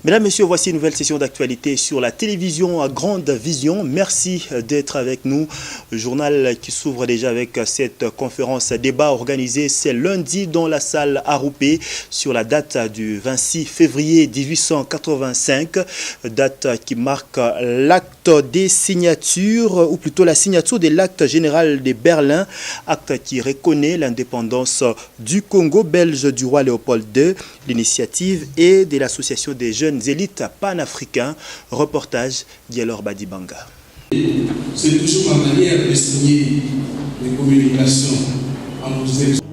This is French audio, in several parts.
Mesdames, Messieurs, voici une nouvelle session d'actualité sur la télévision à grande vision. Merci d'être avec nous. Le journal qui s'ouvre déjà avec cette conférence débat organisée ce lundi dans la salle Aroupé sur la date du 26 février 1885, date qui marque l'acte des signatures, ou plutôt la signature de l'acte général de Berlin, acte qui reconnaît l'indépendance du Congo belge du roi Léopold II. L'initiative est de l'association des jeunes élites panafricains. Reportage Dialor Badibanga. C'est toujours ma manière de signer les communications.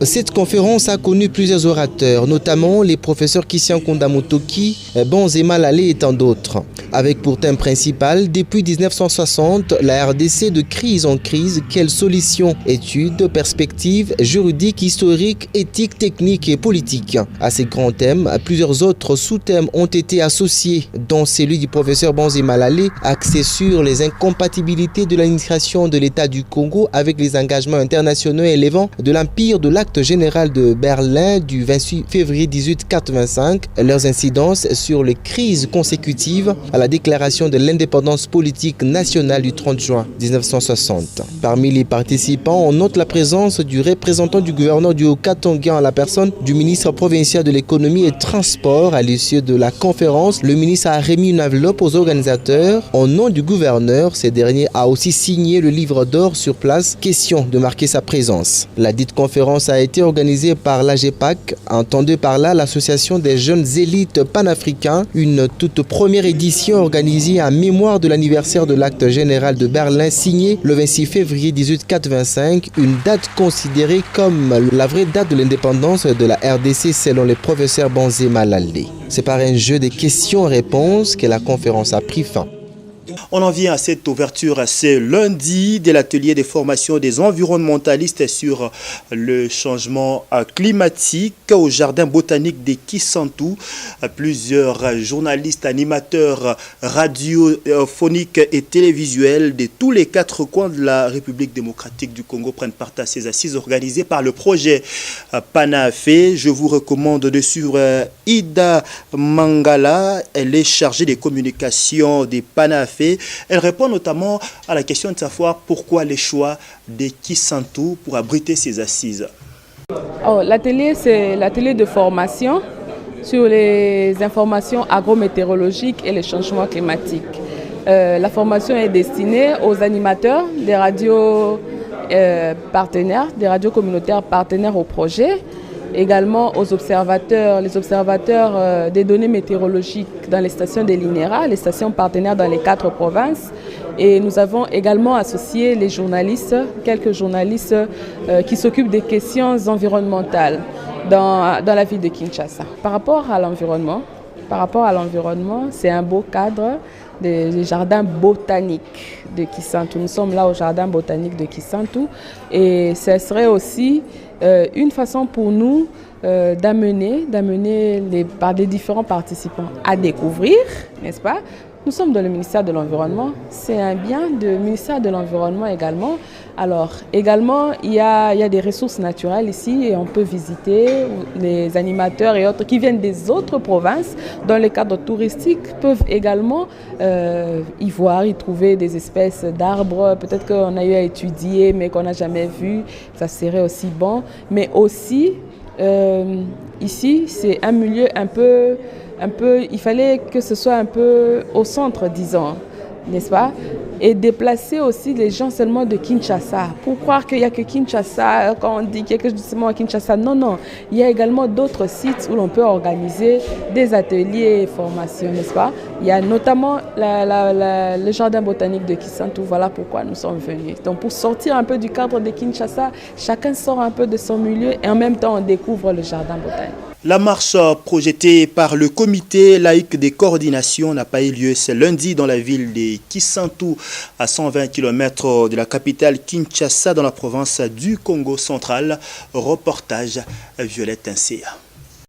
Cette conférence a connu plusieurs orateurs, notamment les professeurs Christian Kondamotoki, Bonzema Lalé et tant d'autres. Avec pour thème principal, depuis 1960, la RDC de crise en crise, quelles solutions, études, perspectives juridiques, historiques, éthiques, techniques et politiques. À ces grands thèmes, plusieurs autres sous-thèmes ont été associés, dont celui du professeur Bonzema Lalé, axé sur les incompatibilités de l'administration de l'État du Congo avec les engagements internationaux élevant de l'empire de l'acte général de Berlin du 28 février 1885, leurs incidences sur les crises consécutives à la déclaration de l'indépendance politique nationale du 30 juin 1960. Parmi les participants, on note la présence du représentant du gouverneur du Haut-Katanga en la personne du ministre provincial de l'économie et transport. À l'issue de la conférence, le ministre a remis une enveloppe aux organisateurs. Au nom du gouverneur, ce dernier a aussi signé le livre d'or sur place, question de marquer sa présence. La dite conférence a été organisée par l'AGEPAC, entendue par là l'association des jeunes élites panafricains, une toute première édition organisée en mémoire de l'anniversaire de l'acte général de Berlin signé le 26 février 1885, une date considérée comme la vraie date de l'indépendance de la RDC selon le professeur Bonzema Lalé. C'est par un jeu de questions-réponses que la conférence a pris fin. On en vient à cette ouverture ce lundi de l'atelier de formation des environnementalistes sur le changement climatique au jardin botanique de Kisantu. Plusieurs journalistes, animateurs radiophoniques et télévisuels de tous les quatre coins de la République démocratique du Congo prennent part à ces assises organisées par le projet PANAFE. Je vous recommande de suivre Ida Mangala. Elle est chargée des communications des PANAFE. Elle répond notamment à la question de savoir pourquoi les choix de Kisantu pour abriter ces assises. L'atelier, c'est l'atelier de formation sur les informations agrométéorologiques et les changements climatiques. La formation est destinée aux animateurs des radios partenaires, des radios communautaires partenaires au projet, également aux observateurs, les observateurs des données météorologiques dans les stations de l'INERA, les stations partenaires dans les 4 provinces. Et nous avons également associé les journalistes, quelques journalistes qui s'occupent des questions environnementales dans la ville de Kinshasa. Par rapport à l'environnement, c'est un beau cadre des jardins botaniques de Kisantu. Nous sommes là au jardin botanique de Kisantu et ce serait aussi une façon pour nous d'amener par des différents participants à découvrir, n'est-ce pas? Nous sommes dans le ministère de l'Environnement, c'est un bien du ministère de l'Environnement également. Alors, également, il y a des ressources naturelles ici et on peut visiter. Les animateurs et autres qui viennent des autres provinces, dans le cadre touristique, peuvent également y voir, y trouver des espèces d'arbres. Peut-être qu'on a eu à étudier, mais qu'on n'a jamais vu. Ça serait aussi bon. Mais aussi, ici, c'est un milieu un peu, il fallait que ce soit un peu au centre, disons, n'est-ce pas? Et déplacer aussi les gens seulement de Kinshasa. Pour croire qu'il n'y a que Kinshasa, quand on dit qu'il y a que justement à Kinshasa, non. Il y a également d'autres sites où l'on peut organiser des ateliers et formations, n'est-ce pas? Il y a notamment le jardin botanique de Kisantu, voilà pourquoi nous sommes venus. Donc pour sortir un peu du cadre de Kinshasa, chacun sort un peu de son milieu et en même temps on découvre le jardin botanique. La marche projetée par le comité laïque de coordination n'a pas eu lieu ce lundi dans la ville de Kisantu, à 120 km de la capitale Kinshasa, dans la province du Congo central. Reportage Violette Insea.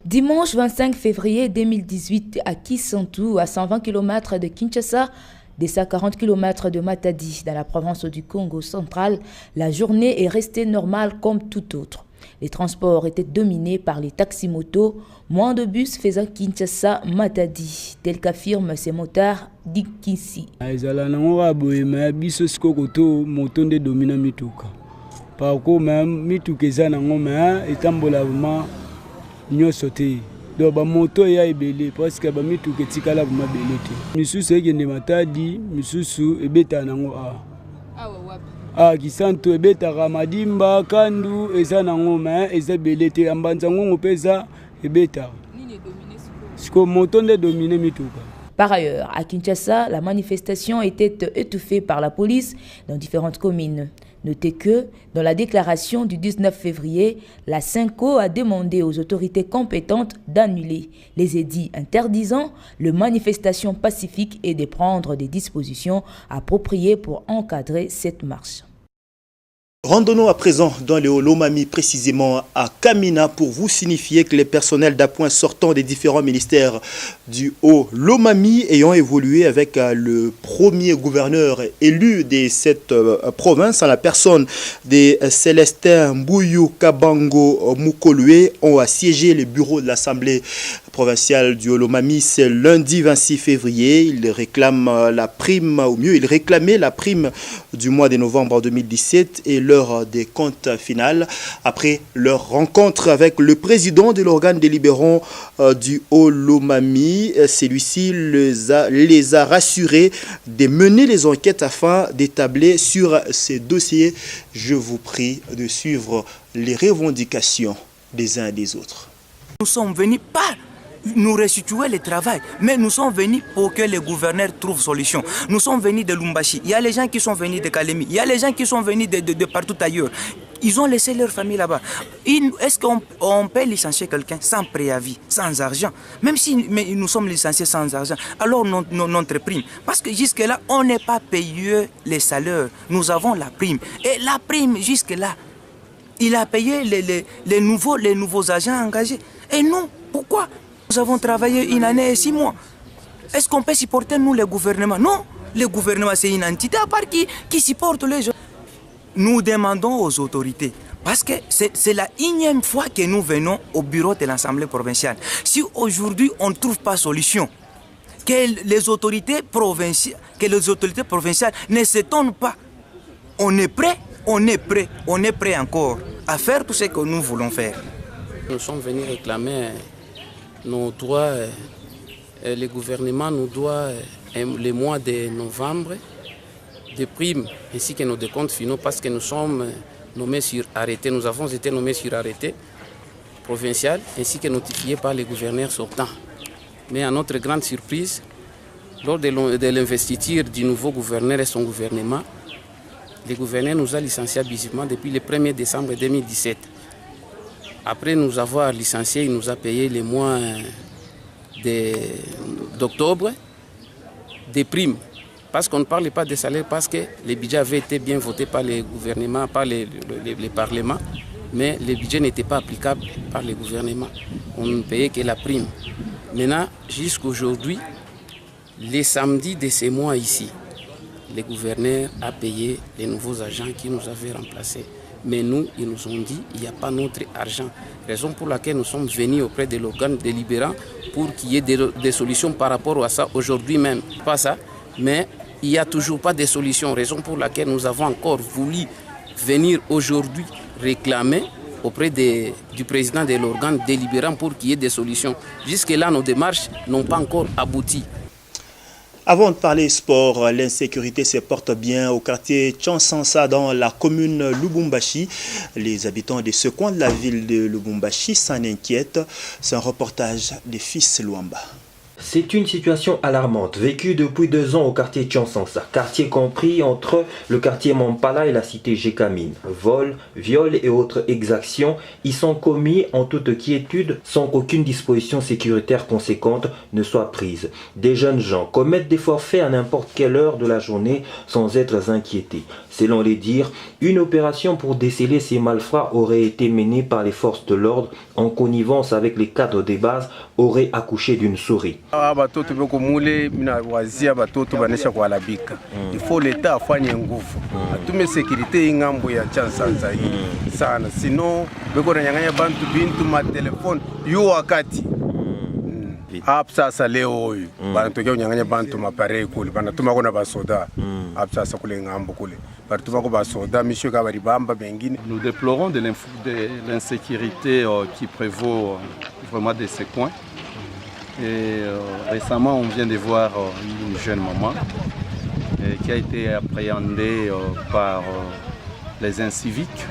Dimanche 25 février 2018 à Kisantu, à 120 km de Kinshasa, des 140 km de Matadi, dans la province du Congo central, la journée est restée normale comme tout autre. Les transports étaient dominés par les taxis-motos, moins de bus faisant Kinshasa-Matadi, tel qu'affirment ces motards d'Ikinsi. Par contre, même mituka eza nango mais etambola vraiment nyonso te. Donc ba moto ya ebele parce que ba mituka etikala vraiment belé te. Misusu ekende Matadi, misusu ebeta nango Kisantu ebeta Madimba, Kandu eza nango mais eza belé te. Ambanzango peza ebeta. Nini dominé siko moto nde dominé mituka. Par ailleurs, à Kinshasa, la manifestation était étouffée par la police dans différentes communes. Notez que, dans la déclaration du 19 février, la Synco a demandé aux autorités compétentes d'annuler les édits interdisant les manifestations pacifiques et de prendre des dispositions appropriées pour encadrer cette marche. Rendons-nous à présent dans le Haut-Lomami, précisément à Kamina, pour vous signifier que les personnels d'appoint sortant des différents ministères du Haut-Lomami ayant évolué avec le premier gouverneur élu de cette province, en la personne de Célestin Mbouyou Kabango Moukolue, ont assiégé le bureau de l'Assemblée provinciale du Haut-Lomami. C'est lundi 26 février. Ils réclament la prime, ou mieux, ils réclamaient la prime du mois de novembre 2017 et l'heure des comptes finales. Après leur rencontre avec le président de l'organe délibérant du Haut-Lomami, celui-ci les a rassurés de mener les enquêtes afin d'établir sur ces dossiers. Je vous prie de suivre les revendications des uns et des autres. Nous sommes venus pas nous restituer le travail, mais nous sommes venus pour que les gouverneurs trouvent solution. Nous sommes venus de Lumbashi, il y a les gens qui sont venus de Kalemi, il y a les gens qui sont venus de partout ailleurs. Ils ont laissé leur famille là-bas. Est-ce qu'on peut licencier quelqu'un sans préavis, sans argent? Même si nous sommes licenciés sans argent, alors notre prime. Parce que jusque-là, on n'est pas payé les salaires. Nous avons la prime. Et la prime, jusque-là, il a payé les nouveaux agents engagés. Et nous, pourquoi? Nous avons travaillé une année et 6 mois. Est-ce qu'on peut supporter, nous, le gouvernement? Non, le gouvernement, c'est une entité à part qui supporte les gens. Nous demandons aux autorités, parce que c'est la 1e fois que nous venons au bureau de l'Assemblée provinciale. Si aujourd'hui, on ne trouve pas de solution, que les autorités provinciales ne s'étonnent pas. On est prêt encore à faire tout ce que nous voulons faire. Nous sommes venus réclamer nos droits. Le gouvernement nous doit le mois de novembre des primes ainsi que nos décomptes finaux parce que nous sommes nommés sur arrêté. Nous avons été nommés sur arrêté provincial ainsi que notifiés par les gouverneurs sortants. Mais à notre grande surprise, lors de l'investiture du nouveau gouverneur et son gouvernement, le gouverneur nous a licenciés abusivement depuis le 1er décembre 2017. Après nous avoir licenciés, il nous a payé les mois d'octobre des primes. Parce qu'on ne parle pas des salaires, parce que le budget avait été bien voté par le gouvernement, par les parlements, mais le budget n'était pas applicable par le gouvernement. On ne payait que la prime. Maintenant, jusqu'aujourd'hui, les samedis de ces mois ici, le gouverneur a payé les nouveaux agents qui nous avaient remplacés. Mais nous, ils nous ont dit qu'il n'y a pas notre argent. Raison pour laquelle nous sommes venus auprès de l'organe délibérant pour qu'il y ait des solutions par rapport à ça aujourd'hui même. Pas ça, mais il n'y a toujours pas de solution. Raison pour laquelle nous avons encore voulu venir aujourd'hui réclamer auprès du président de l'organe délibérant pour qu'il y ait des solutions. Jusque-là, nos démarches n'ont pas encore abouti. Avant de parler sport, l'insécurité se porte bien au quartier Tchansansa dans la commune Lubumbashi. Les habitants de ce coin de la ville de Lubumbashi s'en inquiètent. C'est un reportage de Fils Luamba. C'est une situation alarmante vécue depuis 2 ans au quartier Tchansansa, quartier compris entre le quartier Mampala et la cité Gécamine. Vols, viols et autres exactions y sont commis en toute quiétude sans qu'aucune disposition sécuritaire conséquente ne soit prise. Des jeunes gens commettent des forfaits à n'importe quelle heure de la journée sans être inquiétés. Selon les dires, une opération pour déceler ces malfrats aurait été menée par les forces de l'ordre en connivence avec les cadres des bases aurait accouché d'une souris. Il faut l'État afanye nguvu. Atume sécurité ingambo ya Chansanza hii sana. Sinon beko nanyanganya bantu bintu ma telefone yo wakati. Hapa sasa leo huyu banatokea kunyanganya bantu maparei kule. Banatuma kuna basoda. Hapa sasa kule ngambo kule. Banatuma kwa basoda misho ka baribamba bengine. Nous déplorons de l'insécurité qui prévaut vraiment de ces coins. Et récemment, on vient de voir une jeune maman qui a été appréhendée par les inciviques.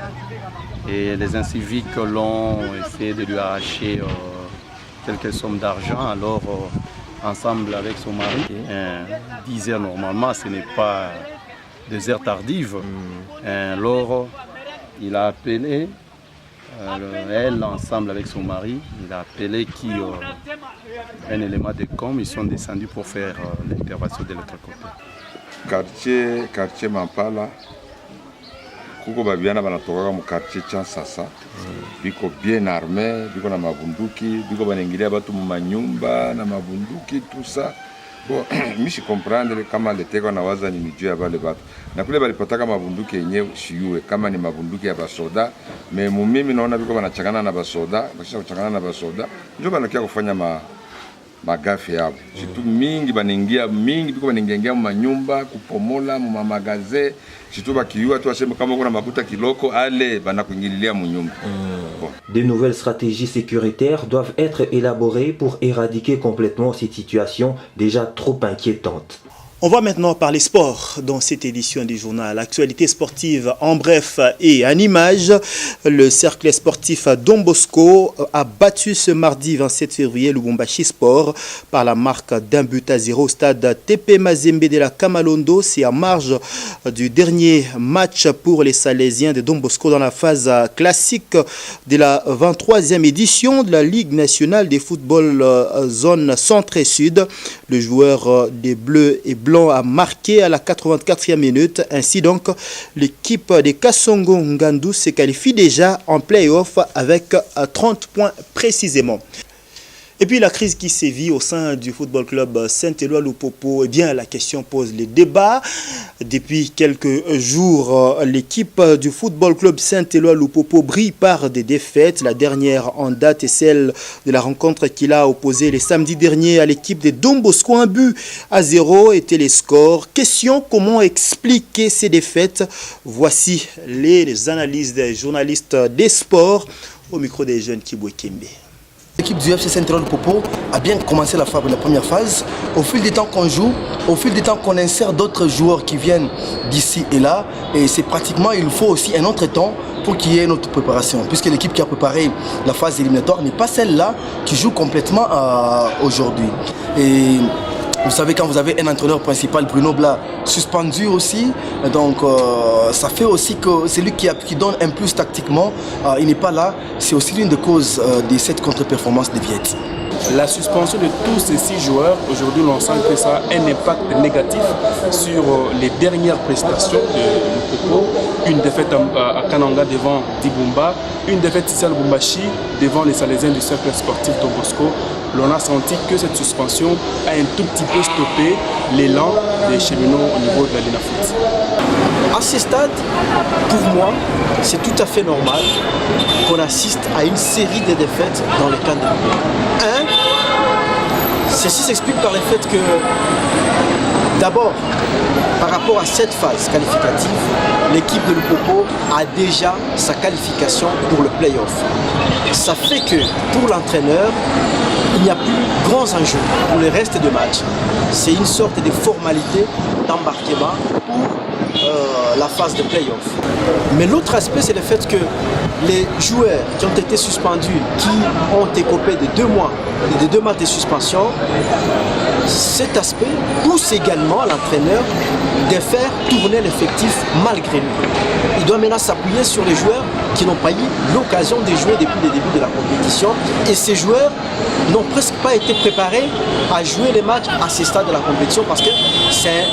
Et les inciviques l'ont essayé de lui arracher quelques sommes d'argent. Alors, ensemble avec son mari, 10 heures normalement, ce n'est pas des heures tardives. Alors, il a appelé. Elle, ensemble avec son mari, il a appelé un élément de com, ils sont descendus pour faire l'intervention de l'autre côté. Quartier Mampala, kuko babiana banatoka mu quartier Chansasa, biko bien armé, biko na mabunduki, biko banengilia batu mu manyumba na mabunduki tout ça. Bon, mishi comprendre kama leteko na waza ni mijua ya bale batu. Na kule balipotaka mabunduki yenyewe shiyue kama ni mabunduki ya basoda, me mumimi naona biko banachangana na basoda, bakisha kuchangana na basoda, ndio banakia kufanya magafi yao. Shitu mingi baningia mingi biko baningia mu manyumba, kupomola mu magaze, shitu bakiyua tu aseme kama kuna makuta kiloko ale banakuingililia mu nyumba. Bon. De nouvelles stratégies sécuritaires doivent être élaborées pour éradiquer complètement cette situation déjà trop inquiétante. On va maintenant parler sport dans cette édition du journal. Actualité sportive en bref et en images. Le cercle sportif Don Bosco a battu ce mardi 27 février Lubumbashi Sport par la marque d'1-0 au stade TP Mazembe de la Kamalondo. C'est en marge du dernier match pour les Salésiens de Don Bosco dans la phase classique de la 23e édition de la Ligue nationale de football zone centre et sud. Le joueur des Bleus et Blanc a marqué à la 84e minute. Ainsi donc, l'équipe des Kassongo Ngandou se qualifie déjà en play-off avec 30 points précisément. Et puis la crise qui sévit au sein du football club Saint-Éloi-Lupopo, eh bien la question pose les débats. Depuis quelques jours, l'équipe du football club Saint-Éloi-Lupopo brille par des défaites. La dernière en date est celle de la rencontre qu'il a opposée les samedis derniers à l'équipe de Don Bosco. 1-0 était les scores. Question, comment expliquer ces défaites? Voici les analyses des journalistes des sports au micro des jeunes Kibwe Kembe. L'équipe du FC Saint-Éloi-Lupopo a bien commencé la première phase. Au fil du temps qu'on joue, au fil du temps qu'on insère d'autres joueurs qui viennent d'ici et là, et c'est pratiquement, il faut aussi un autre temps pour qu'il y ait une autre préparation. Puisque l'équipe qui a préparé la phase éliminatoire n'est pas celle-là qui joue complètement aujourd'hui. Et vous savez, quand vous avez un entraîneur principal, Bruno Blas, suspendu aussi, donc ça fait aussi que c'est lui qui donne un plus tactiquement. Il n'est pas là, c'est aussi l'une des causes de cette contre-performance des Viettes. La suspension de tous ces 6 joueurs, aujourd'hui on sent que ça a un impact négatif sur les dernières prestations de Lupopo. Une défaite à Kananga devant Dibumba, une défaite ici à Lubumbashi devant les Salésiens du cercle sportif Don Bosco. L'on a senti que cette suspension a un tout petit peu stoppé l'élan des cheminots au niveau de la Linafoot. À ce stade, pour moi, c'est tout à fait normal qu'on assiste à une série de défaites dans le cadre de ceci s'explique par le fait que, d'abord, par rapport à cette phase qualificative, l'équipe de Lupopo a déjà sa qualification pour le play-off. Ça fait que, pour l'entraîneur, il n'y a plus grands enjeux pour le reste du match. C'est une sorte de formalité d'embarquement pour la phase de play-off. Mais l'autre aspect, c'est le fait que les joueurs qui ont été suspendus, qui ont écopé de 2 mois, de 2 matchs de suspension, cet aspect pousse également l'entraîneur de faire tourner l'effectif malgré lui. Il doit maintenant s'appuyer sur les joueurs qui n'ont pas eu l'occasion de jouer depuis le début de la compétition. Et ces joueurs n'ont presque pas été préparés à jouer les matchs à ce stade de la compétition parce que c'est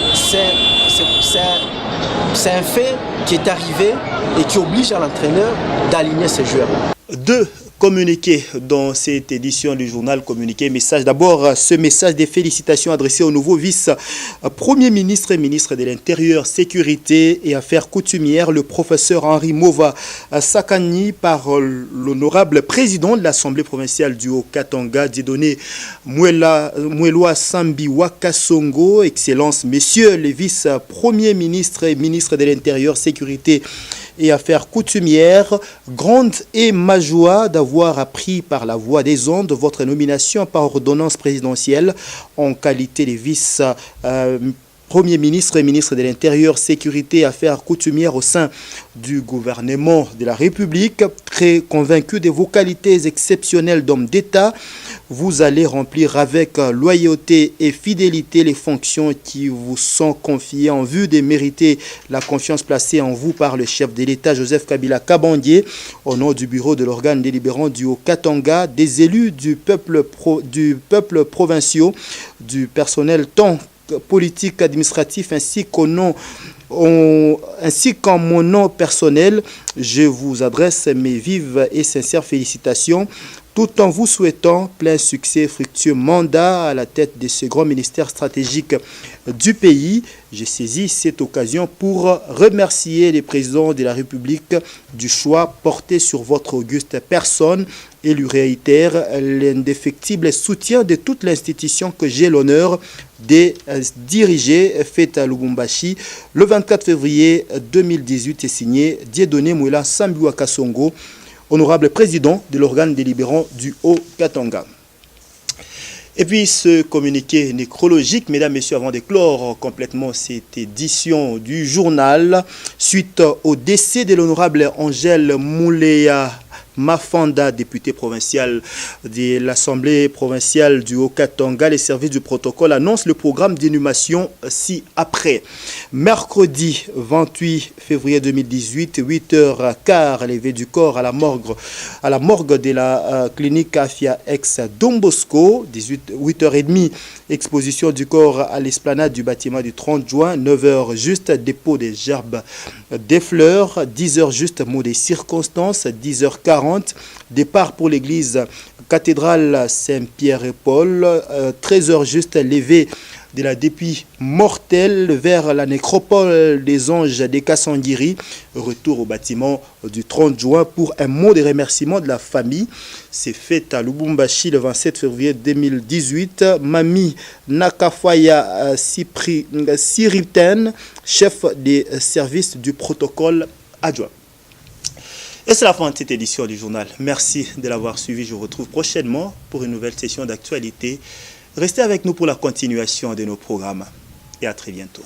un fait qui est arrivé et qui oblige à l'entraîneur d'aligner ces joueurs. 2 communiqué dans cette édition du journal Communiqué. Message d'abord, ce message des félicitations adressé au nouveau vice-premier ministre et ministre de l'Intérieur, Sécurité et Affaires coutumières, le professeur Henri Mova Sakani, par l'honorable président de l'Assemblée provinciale du Haut-Katanga, Dieudonné Moueloa Sambi Wakasongo. Excellence, messieurs les vice-premiers ministres et ministres de l'Intérieur, Sécurité et Affaires coutumières, grande et ma joie d'avoir appris par la voie des ondes votre nomination par ordonnance présidentielle en qualité de vice-premier ministre et ministre de l'Intérieur, Sécurité et Affaires coutumières au sein du gouvernement de la République. Très convaincu de vos qualités exceptionnelles d'homme d'État, vous allez remplir avec loyauté et fidélité les fonctions qui vous sont confiées en vue de mériter la confiance placée en vous par le chef de l'État, Joseph Kabila Kabandier, au nom du bureau de l'organe délibérant du Haut-Katanga, des élus du peuple provinciaux, du personnel tant politique, administratif, ainsi qu'en mon nom personnel. Je vous adresse mes vives et sincères félicitations, tout en vous souhaitant plein succès, fructueux mandat à la tête de ce grand ministère stratégique du pays. J'ai saisi cette occasion pour remercier les présidents de la République du choix porté sur votre auguste personne et lui réitère l'indéfectible soutien de toute l'institution que j'ai l'honneur de diriger, faite à Lubumbashi le 24 février 2018 et signé Dieudonné Moueloa Sambi Wakasongo, honorable président de l'organe délibérant du Haut-Katanga. Et puis ce communiqué nécrologique, mesdames, messieurs, avant de clore complètement cette édition du journal, suite au décès de l'honorable Angèle Mouléa Mafanda, député provincial de l'Assemblée provinciale du Haut-Katanga, les services du protocole annoncent le programme d'inhumation ci-après. Mercredi 28 février 2018, 8h15, levé du corps à la morgue de la clinique Afia ex Don Bosco. 8h30, exposition du corps à l'esplanade du bâtiment du 30 juin. 9h juste, dépôt des gerbes des fleurs. 10h juste, mot des circonstances. 10h40, départ pour l'église cathédrale Saint-Pierre-et-Paul. 13h juste, levé de la dépouille mortelle vers la nécropole des anges des Kassangiri. Retour au bâtiment du 30 juin pour un mot de remerciement de la famille. C'est fait à Lubumbashi le 27 février 2018. Mami Nakafaya Siriten, chef des services du protocole adjoint. Et c'est la fin de cette édition du journal. Merci de l'avoir suivi. Je vous retrouve prochainement pour une nouvelle session d'actualité. Restez avec nous pour la continuation de nos programmes et à très bientôt.